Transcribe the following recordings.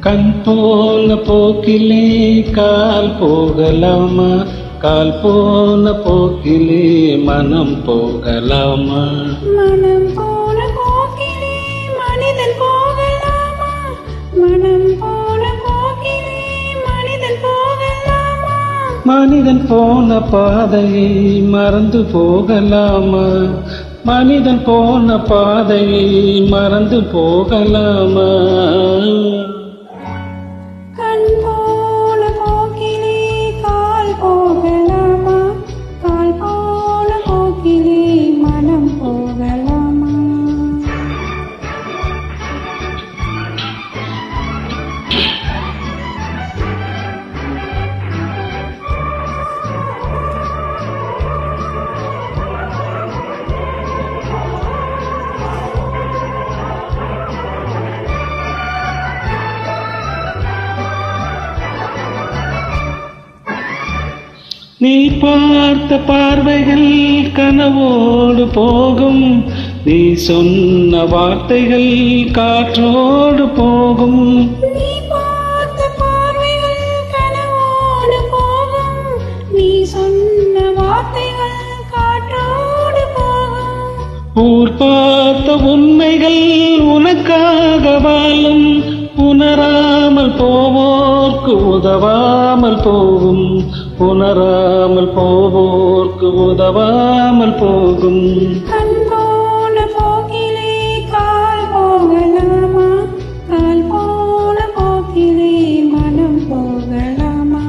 கண் போன போக்கிலே கால் போகலாமா, கால் போன போக்கிலே மனம் போகலாமா, மனம் போன போக்கிலே மனிதன் போகலாமா, மனம் போன போக்கிலே மனிதன் போகலாமா, மனிதன் போன பாதையை மறந்து போகலாமா, மனிதன் போன பாதையை மறந்து போகலாமா. கண் போன போக்கிலே கால் போகலாமா, கால் போன போக்கிலே மனம் போகலாமா. நீ பார்த்த பார்வைகள் கனவோடு போகும், நீ சொன்ன வார்த்தைகள் காற்றோடு போகும். நீ பார்த்த பார்வைகள் கனவோடு போகும், நீ சொன்ன வார்த்தைகள் காற்றோடு போகும். ஊர் பார்த்த உண்மைகள் உனக்காக வாழும், உணராமல் போவோர்க்கு உதவாமல் போகும், உணராமல் போவோர்க்கு உதவாமல் போகும். கண் போன போக்கிலே கால் போகலாமா, கால் போன போக்கிலே மனம் போகலாமா.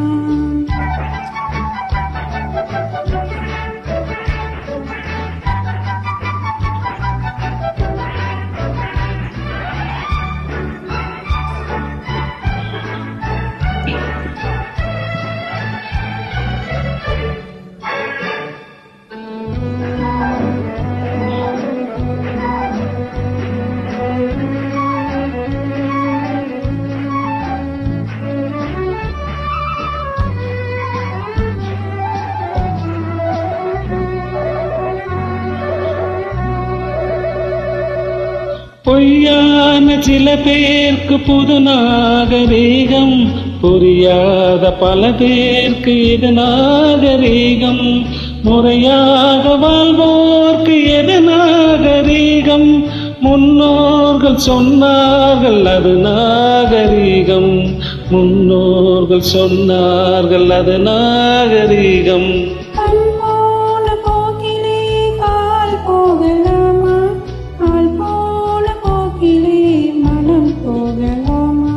பொய்யான சில பேருக்கு புது நாகரீகம், புரியாத பல பேருக்கு இது நாகரீகம், முறையாக வாழ்வோர்க்கு எது நாகரீகம், முன்னோர்கள் சொன்னார்கள் அது நாகரீகம், முன்னோர்கள் சொன்னார்கள் அது நாகரீகம். கண் போன போக்கிலே கால் போகலாமா, கால் போன போக்கிலே மனம் போகலாமா.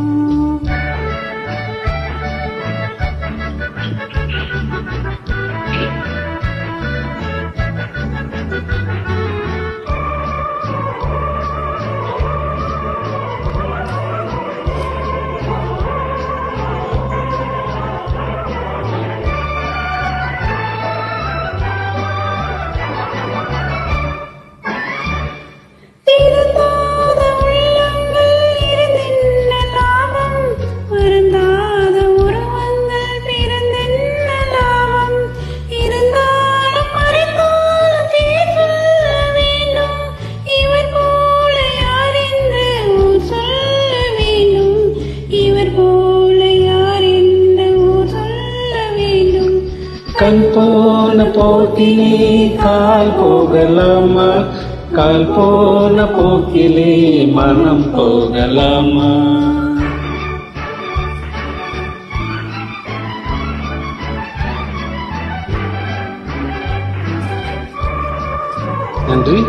திருந்தாத உள்ளங்கள் இருந்தென்ன லாபம், வருந்தாத உருவங்கள் பிறந்தென்ன லாபம், இருந்தாலும் மறைத்தாலும் பேர் சொல்ல வேண்டும், இவர் போல யார் என்று ஊர் சொல்ல வேண்டும், இவர் போல யார் என்று ஊர் சொல்ல வேண்டும். கண் போன போக்கிலே கால் போகலாமா, கால் போன போக்கிலே மனம் போகலாமா. நன்றி.